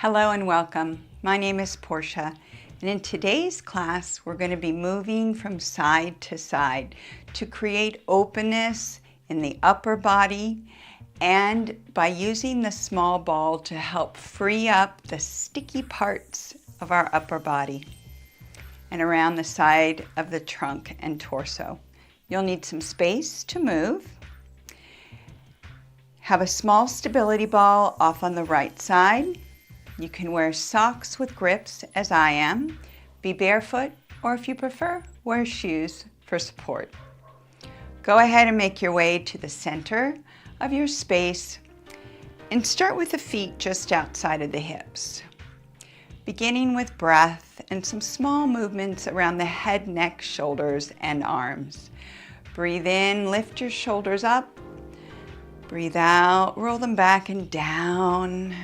Hello and welcome. My name is Portia, and in today's class we're going to be moving from side to side to create openness in the upper body, and by using the small ball to help free up the sticky parts of our upper body and around the side of the trunk and torso. You'll need some space to move. Have a small stability ball off on the right side. You can wear socks with grips, as I am. Be barefoot, or if you prefer, wear shoes for support. Go ahead and make your way to the center of your space and start with the feet just outside of the hips. Beginning with breath and some small movements around the head, neck, shoulders, and arms. Breathe in, lift your shoulders up. Breathe out, roll them back and down.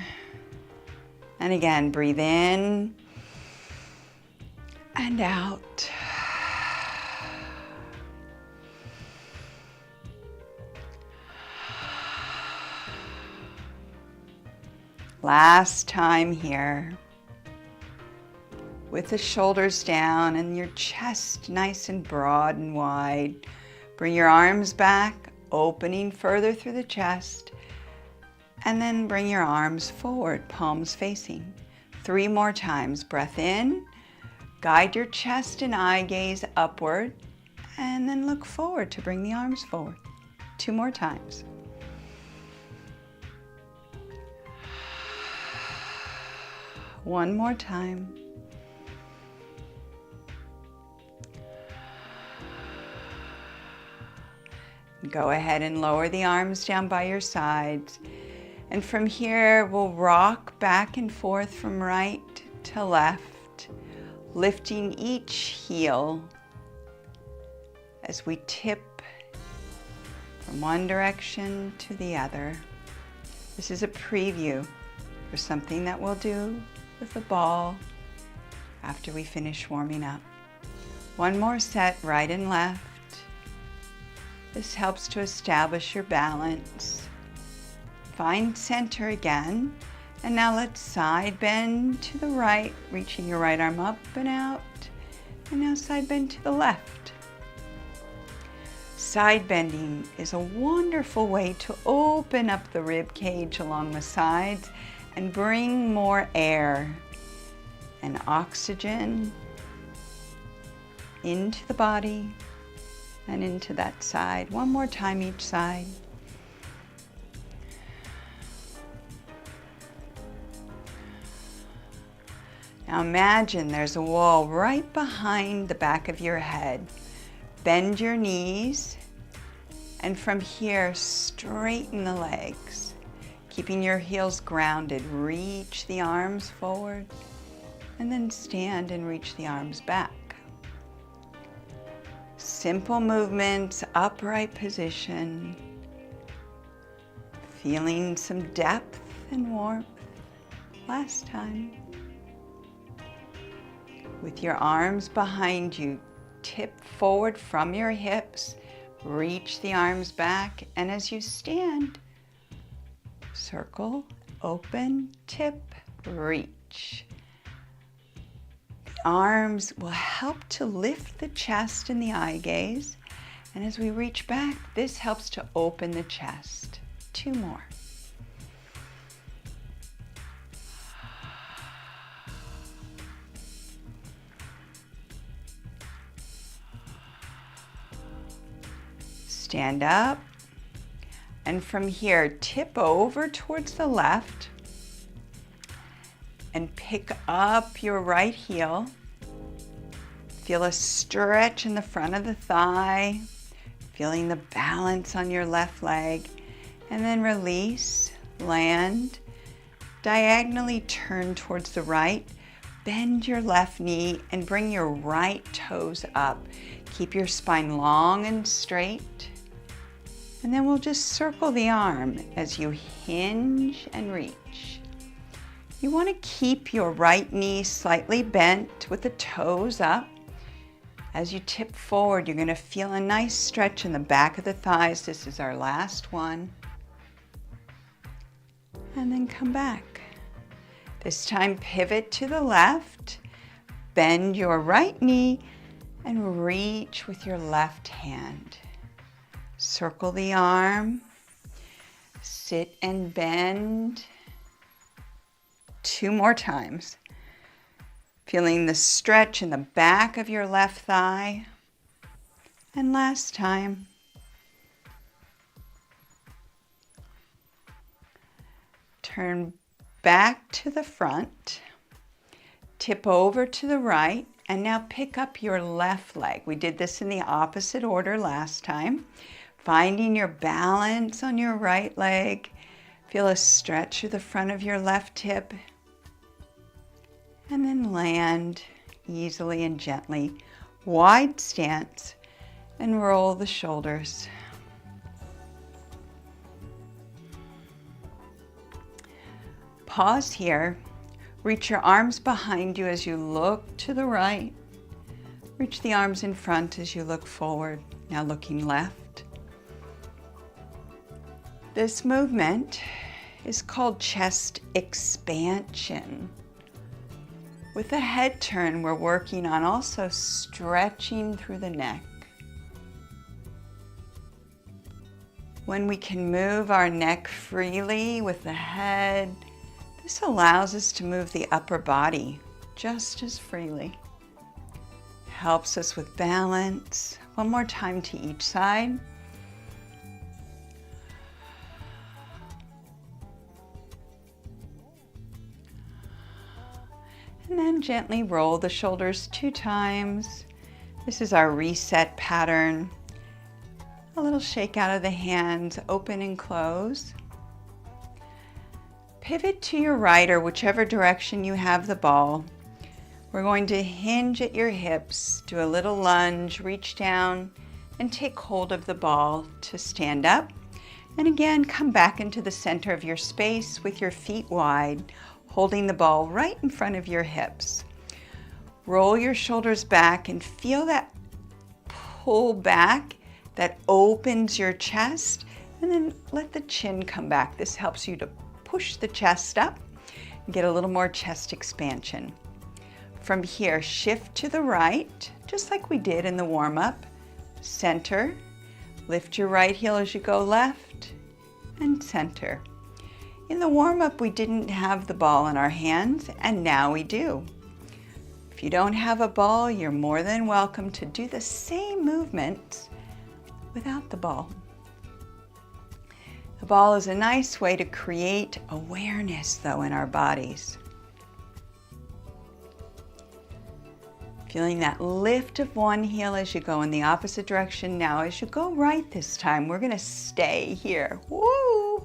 And again, breathe in and out. Last time here. With the shoulders down and your chest nice and broad and wide. Bring your arms back, opening further through the chest. And then bring your arms forward, palms facing. 3 more times. Breath in. Guide your chest and eye gaze upward. And then look forward to bring the arms forward. 2 more times. One more time. Go ahead and lower the arms down by your sides. And from here, we'll rock back and forth from right to left, lifting each heel as we tip from one direction to the other. This is a preview for something that we'll do with the ball after we finish warming up. One more set, right and left. This helps to establish your balance. Find center again, and now let's side bend to the right, reaching your right arm up and out, and now side bend to the left. Side bending is a wonderful way to open up the rib cage along the sides and bring more air and oxygen into the body and into that side. One more time each side. Now imagine there's a wall right behind the back of your head. Bend your knees, and from here, straighten the legs. Keeping your heels grounded, reach the arms forward, and then stand and reach the arms back. Simple movements, upright position. Feeling some depth and warmth. Last time. With your arms behind you, tip forward from your hips, reach the arms back, and as you stand, circle, open, tip, reach. The arms will help to lift the chest and the eye gaze, and as we reach back, this helps to open the chest. 2 more. Stand up, and from here, tip over towards the left and pick up your right heel. Feel a stretch in the front of the thigh, feeling the balance on your left leg, and then release, land, diagonally turn towards the right, bend your left knee and bring your right toes up. Keep your spine long and straight. And then we'll just circle the arm as you hinge and reach. You want to keep your right knee slightly bent with the toes up. As you tip forward, you're going to feel a nice stretch in the back of the thighs. This is our last one. And then come back. This time pivot to the left, bend your right knee, and reach with your left hand. Circle the arm, sit and bend. 2 more times. Feeling the stretch in the back of your left thigh. And last time. Turn back to the front, tip over to the right, and now pick up your left leg. We did this in the opposite order last time. Finding your balance on your right leg. Feel a stretch through the front of your left hip. And then land easily and gently. Wide stance and roll the shoulders. Pause here. Reach your arms behind you as you look to the right. Reach the arms in front as you look forward. Now looking left. This movement is called chest expansion. With the head turn, we're working on also stretching through the neck. When we can move our neck freely with the head, this allows us to move the upper body just as freely. Helps us with balance. One more time to each side. And then gently roll the shoulders 2 times. This is our reset pattern. A little shake out of the hands, open and close. Pivot to your right or whichever direction you have the ball. We're going to hinge at your hips, do a little lunge, reach down and take hold of the ball to stand up. And again, come back into the center of your space with your feet wide, holding the ball right in front of your hips. Roll your shoulders back and feel that pull back that opens your chest, and then let the chin come back. This helps you to push the chest up and get a little more chest expansion. From here, shift to the right, just like we did in the warm-up. Center, lift your right heel as you go left, and center. In the warm-up, we didn't have the ball in our hands, and now we do. If you don't have a ball, you're more than welcome to do the same movements without the ball. The ball is a nice way to create awareness, though, in our bodies. Feeling that lift of one heel as you go in the opposite direction. Now, as you go right this time, we're going to stay here. Woo!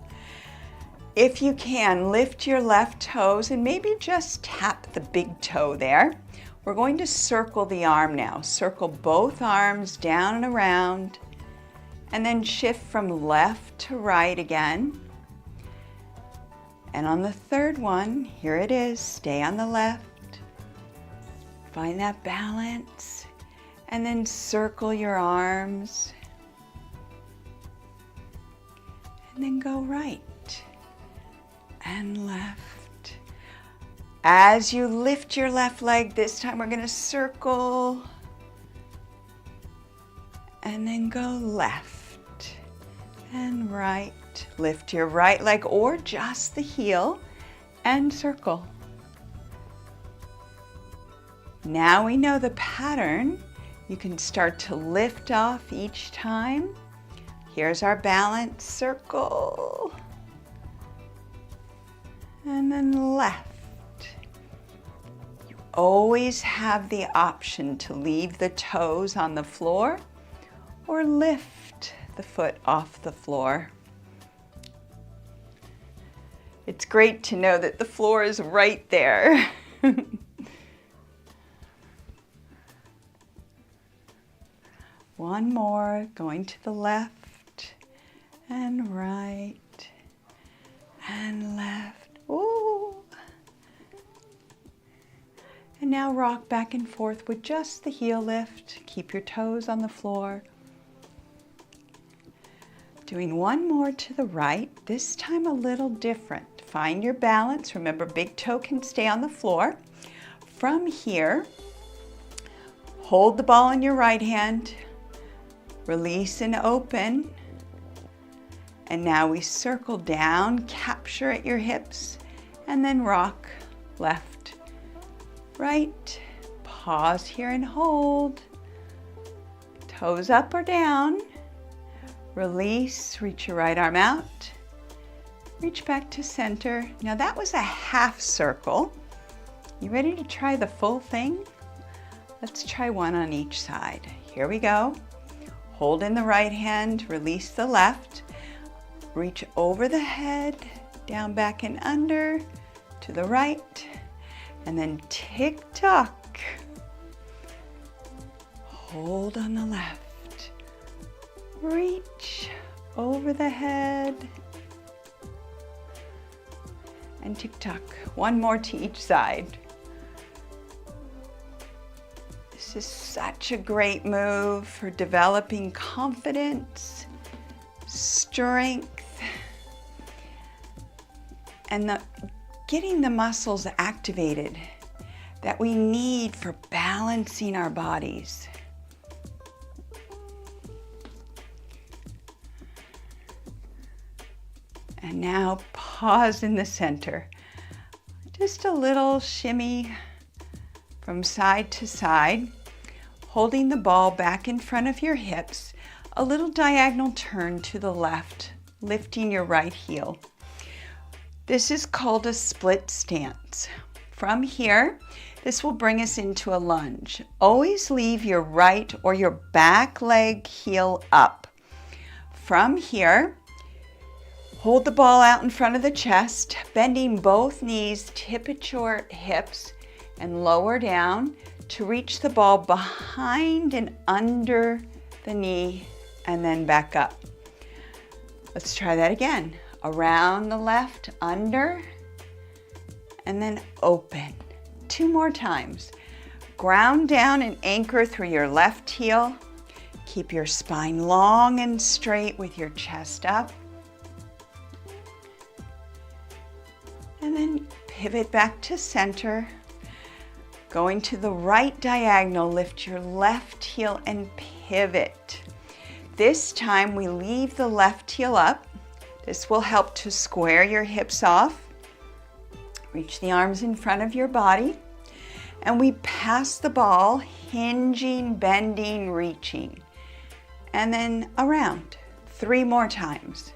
If you can, lift your left toes and maybe just tap the big toe there. We're going to circle the arm now. Circle both arms down and around, and then shift from left to right again. And on the third one, here it is, stay on the left. Find that balance, and then circle your arms, and then go right and left. As you lift your left leg, this time we're going to circle and then go left and right. Lift your right leg or just the heel and circle. Now we know the pattern. You can start to lift off each time. Here's our balance, circle, and then left. You always have the option to leave the toes on the floor or lift the foot off the floor. It's great to know that the floor is right there. One more, going to the left and right and left. Ooh. And now rock back and forth with just the heel lift. Keep your toes on the floor. Doing one more to the right, this time a little different. find your balance. Remember, big toe can stay on the floor. From here, hold the ball in your right hand, release and open. And now we circle down, capture at your hips, and then rock left, right. Pause here and hold. Toes up or down. Release, reach your right arm out. Reach back to center. Now that was a half circle. You ready to try the full thing? Let's try one on each side. Here we go. Hold in the right hand, release the left. Reach over the head, down, back, and under, to the right, and then tick-tock. Hold on the left. Reach over the head, and tick-tock. One more to each side. This is such a great move for developing confidence, strength, and getting the muscles activated that we need for balancing our bodies. And now pause in the center. Just a little shimmy from side to side, holding the ball back in front of your hips, a little diagonal turn to the left, lifting your right heel. This is called a split stance. From here, this will bring us into a lunge. Always leave your right or your back leg heel up. From here, hold the ball out in front of the chest, bending both knees, tip at your hips, and lower down to reach the ball behind and under the knee, and then back up. Let's try that again. Around the left, under, and then open. 2 more times. Ground down and anchor through your left heel. Keep your spine long and straight with your chest up. And then pivot back to center. Going to the right diagonal, lift your left heel and pivot. This time we leave the left heel up. This will help to square your hips off. Reach the arms in front of your body. And we pass the ball, hinging, bending, reaching. And then around. 3 more times.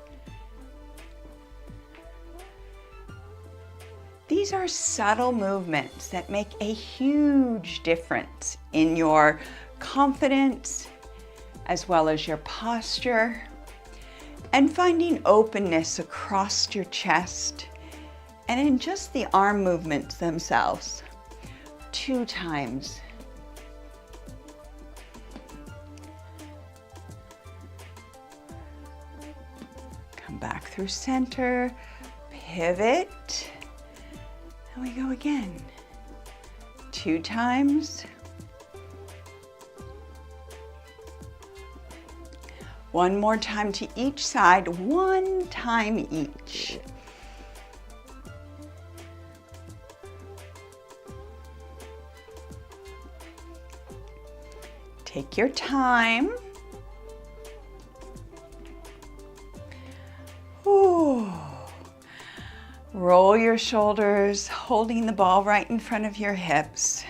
These are subtle movements that make a huge difference in your confidence, as well as your posture, and finding openness across your chest and in just the arm movements themselves. 2 times. Come back through center, pivot, and we go again. 2 times. 1 more time to each side, 1 time each. Take your time. Ooh. Roll your shoulders, holding the ball right in front of your hips.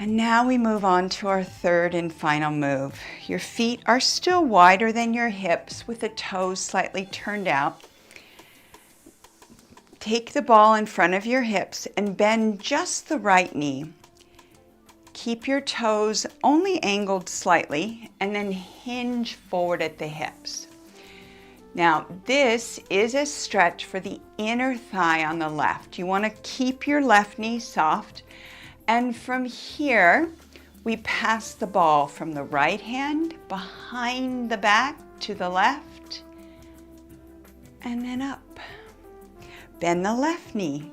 And now we move on to our 3rd and final move. Your feet are still wider than your hips with the toes slightly turned out. Take the ball in front of your hips and bend just the right knee. Keep your toes only angled slightly and then hinge forward at the hips. Now, this is a stretch for the inner thigh on the left. You want to keep your left knee soft. And from here, we pass the ball from the right hand behind the back to the left, and then up. Bend the left knee.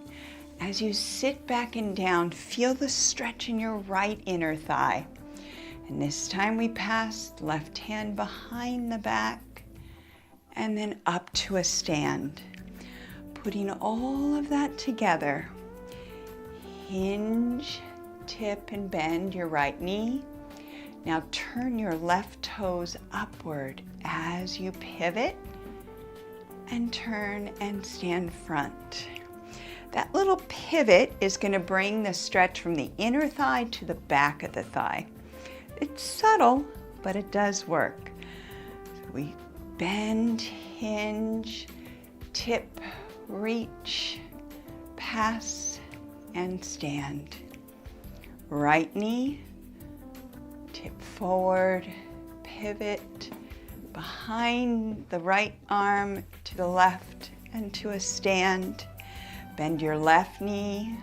As you sit back and down, feel the stretch in your right inner thigh. And this time we pass left hand behind the back, and then up to a stand. Putting all of that together, hinge, tip, and bend your right knee. Now turn your left toes upward as you pivot and turn and stand front. That little pivot is going to bring the stretch from the inner thigh to the back of the thigh. It's subtle, but it does work. So we bend, hinge, tip, reach, pass, and stand. Right knee, tip forward, pivot, behind the right arm to the left and to a stand. Bend your left knee,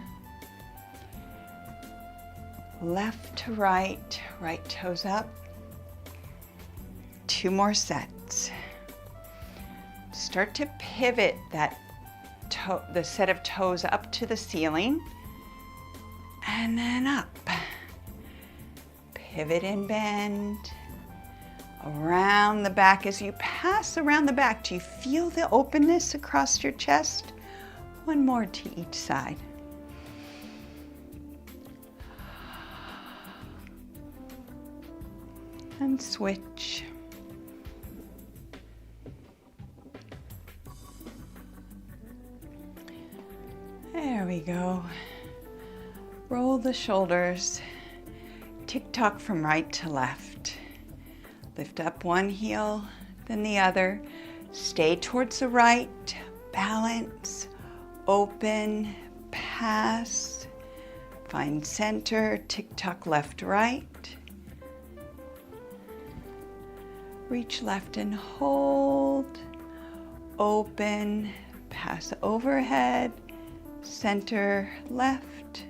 left to right, right toes up. 2 more sets. Start to pivot that the set of toes up to the ceiling and then up. Pivot and bend around the back. As you pass around the back, do you feel the openness across your chest? 1 more to each side. And switch. There we go. Roll the shoulders. Tick-tock from right to left. Lift up one heel, then the other. Stay towards the right. Balance. Open. Pass. Find center. Tick-tock left, right. Reach left and hold. Open. Pass overhead. Center left.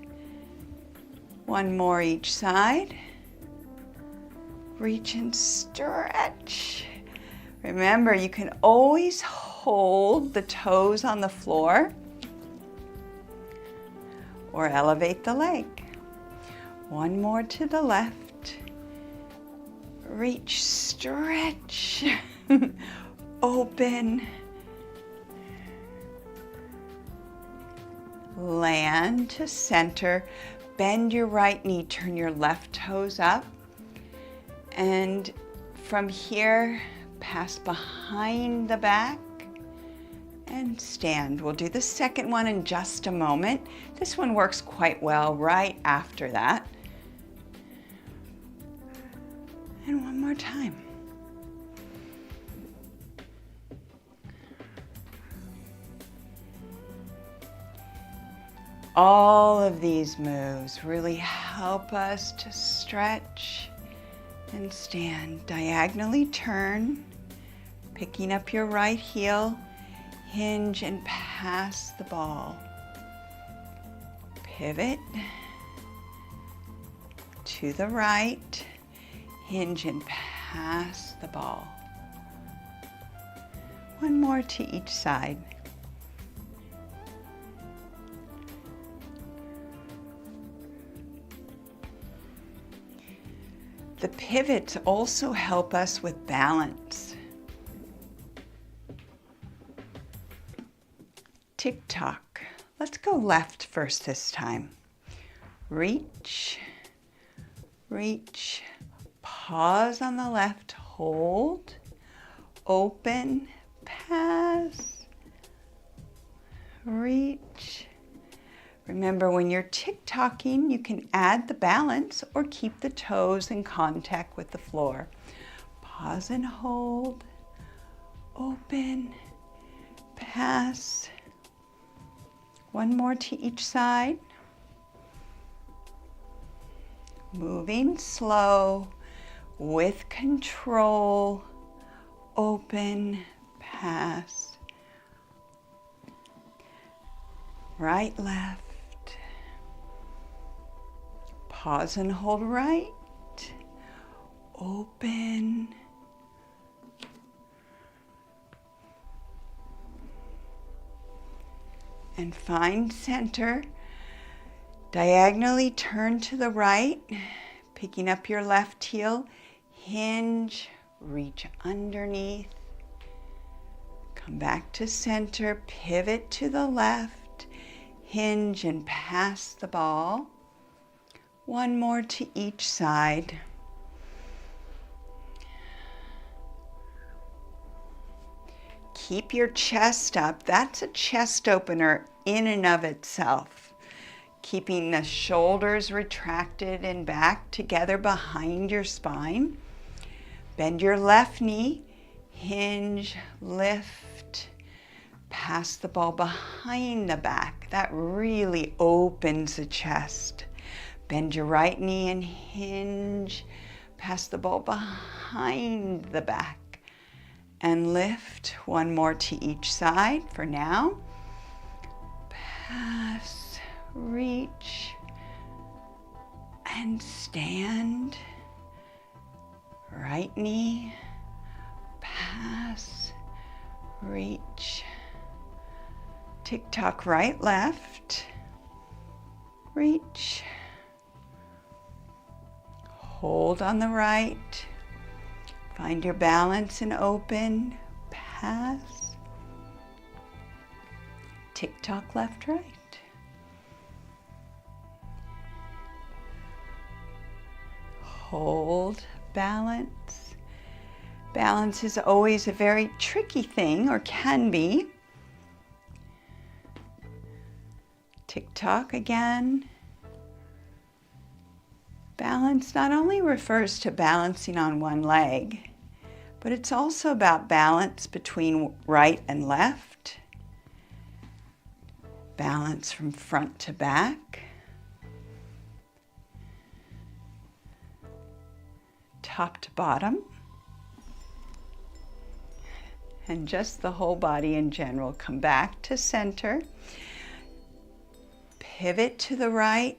1 more each side. Reach and stretch. Remember, you can always hold the toes on the floor or elevate the leg. 1 more to the left. Reach, stretch, open. Land to center. Bend your right knee, turn your left toes up. And from here, pass behind the back and stand. We'll do the second one in just a moment. This one works quite well right after that. And 1 more time. All of these moves really help us to stretch and stand. Diagonally turn, picking up your right heel, hinge and pass the ball. Pivot to the right, hinge and pass the ball. 1 more to each side. The pivots also help us with balance. Tick-tock. Let's go left first this time. Reach, reach, pause on the left, hold, open, pass, reach. Remember, when you're tick-tocking, you can add the balance or keep the toes in contact with the floor. Pause and hold, open, pass. 1 more to each side. Moving slow, with control, open, pass. Right, left. Pause and hold right, open, and find center. Diagonally turn to the right, picking up your left heel, hinge, reach underneath, Come back to center, pivot to the left, hinge and pass the ball. One more to each side. Keep your chest up. That's a chest opener in and of itself. Keeping the shoulders retracted and back together behind your spine. Bend your left knee, hinge, lift, pass the ball behind the back. That really opens the chest. Bend your right knee and hinge, pass the ball behind the back. And lift, one more to each side for now. Pass, reach, and stand. Right knee, pass, reach. Tick-tock, right, left, reach. Hold on the right. Find your balance and open, pass, tick-tock, left, right. Hold, balance. Balance is always a very tricky thing, or can be. Tick-tock again. Balance not only refers to balancing on one leg, but it's also about balance between right and left, balance from front to back, top to bottom, and just the whole body in general. Come back to center, pivot to the right,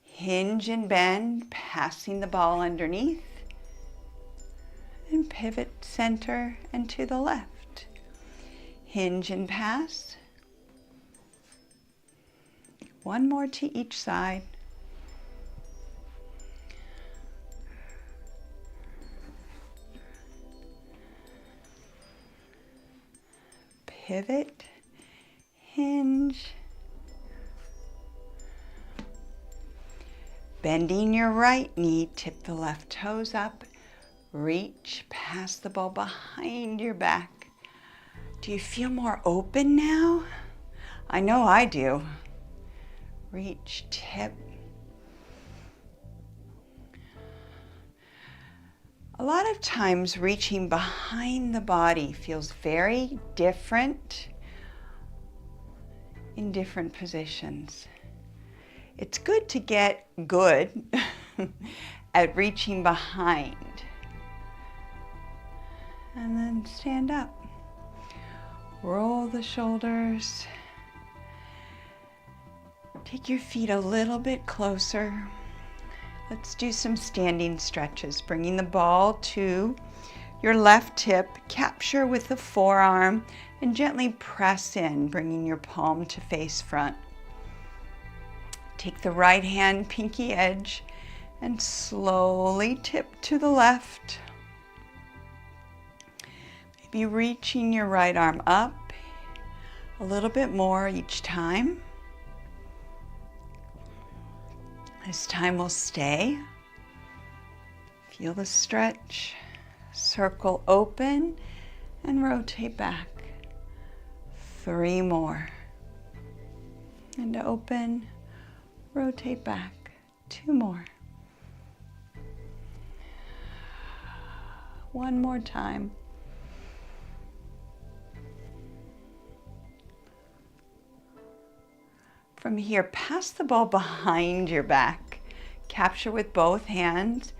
hinge and bend, passing the ball underneath, and pivot center and to the left. Hinge and pass. One more to each side. Pivot, hinge. Bending your right knee, tip the left toes up, reach, pass the ball behind your back. Do you feel more open now? I know I do. Reach, tip. A lot of times reaching behind the body feels very different in different positions. It's good to get good at reaching behind. And then stand up. Roll the shoulders. Take your feet a little bit closer. Let's do some standing stretches. Bringing the ball to your left hip, capture with the forearm, and gently press in, bringing your palm to face front. Take the right hand, pinky edge, and slowly tip to the left. Maybe reaching your right arm up a little bit more each time. This time we'll stay. Feel the stretch. Circle open and rotate back. 3 more. And open. Rotate back. 2 more. 1 more time. From here, pass the ball behind your back. Capture with both hands.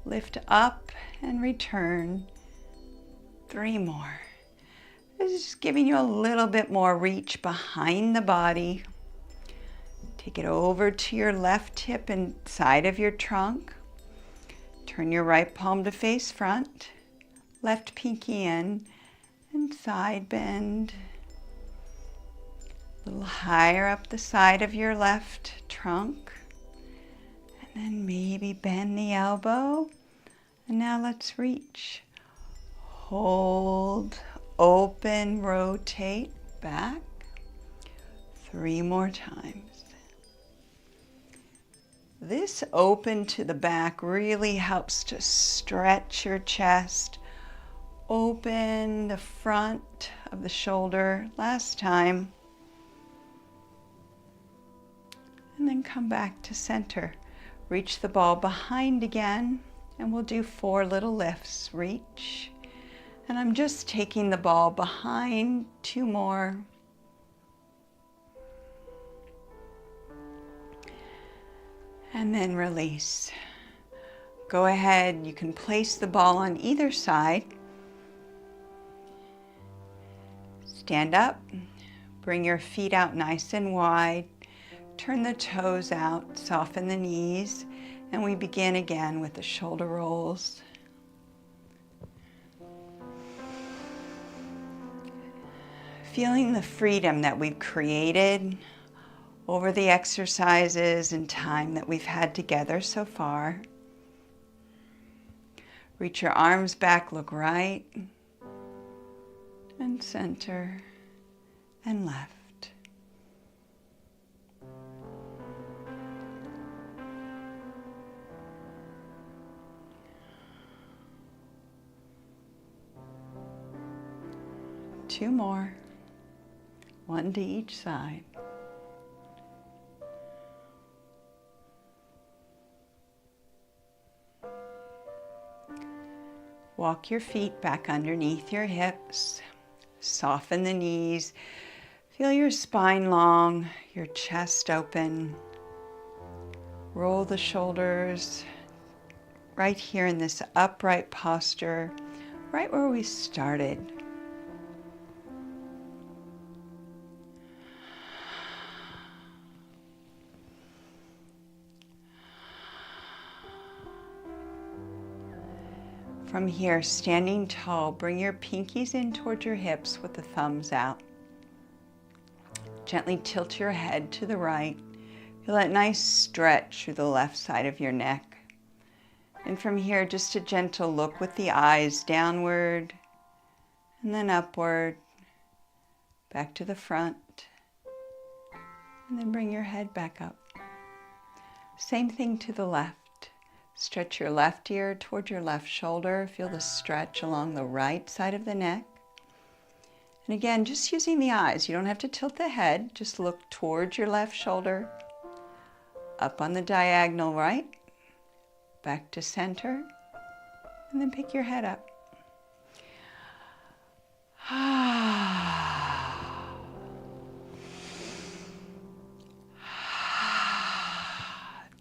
Lift up and return. 3 more. This is just giving you a little bit more reach behind the body. Take it over to your left hip and side of your trunk. Turn your right palm to face front. Left pinky in and side bend. A little higher up the side of your left trunk. And then maybe bend the elbow. And now let's reach. Hold, open, rotate back. 3 more times. This open to the back really helps to stretch your chest. Open the front of the shoulder. Last time. And then come back to center. Reach the ball behind again, and we'll do 4 little lifts. Reach. And I'm just taking the ball behind. 2 more. And then release. Go ahead, you can place the ball on either side. Stand up, bring your feet out nice and wide. Turn the toes out, soften the knees, and we begin again with the shoulder rolls. Feeling the freedom that we've created over the exercises and time that we've had together so far. Reach your arms back, look right and center and left. Two more, 1 to each side. Walk your feet back underneath your hips. Soften the knees. Feel your spine long, your chest open. Roll the shoulders right here in this upright posture, right where we started. From here, standing tall, bring your pinkies in towards your hips with the thumbs out. Gently tilt your head to the right. Feel that nice stretch through the left side of your neck. And from here, just a gentle look with the eyes downward and then upward, back to the front, and then bring your head back up. Same thing to the left. Stretch your left ear toward your left shoulder. Feel the stretch along the right side of the neck. And again, just using the eyes. You don't have to tilt the head. Just look towards your left shoulder. Up on the diagonal right. Back to center. And then pick your head up.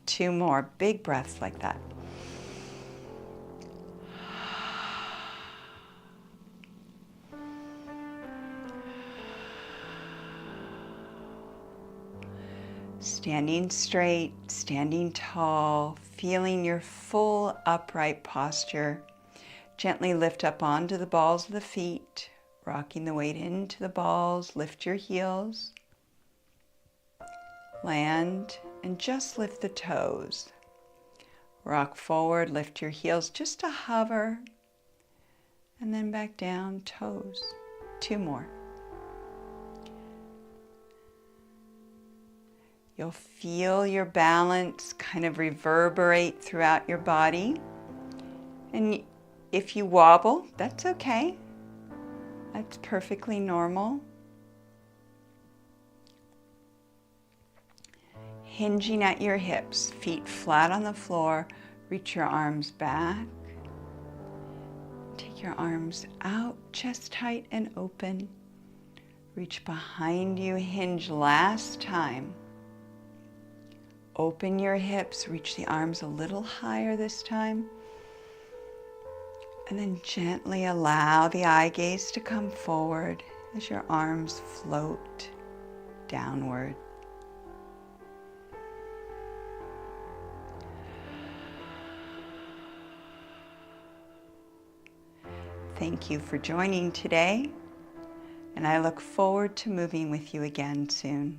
2 more. Big breaths like that. Standing straight, standing tall, feeling your full upright posture. Gently lift up onto the balls of the feet, rocking the weight into the balls. Lift your heels. Land and just lift the toes. Rock forward, lift your heels just to hover. And then back down, toes. 2 more. You'll feel your balance kind of reverberate throughout your body. And if you wobble, that's okay. That's perfectly normal. Hinging at your hips, feet flat on the floor. Reach your arms back. Take your arms out, chest tight and open. Reach behind you, hinge last time. Open your hips, reach the arms a little higher this time. And then gently allow the eye gaze to come forward as your arms float downward. Thank you for joining today, and I look forward to moving with you again soon.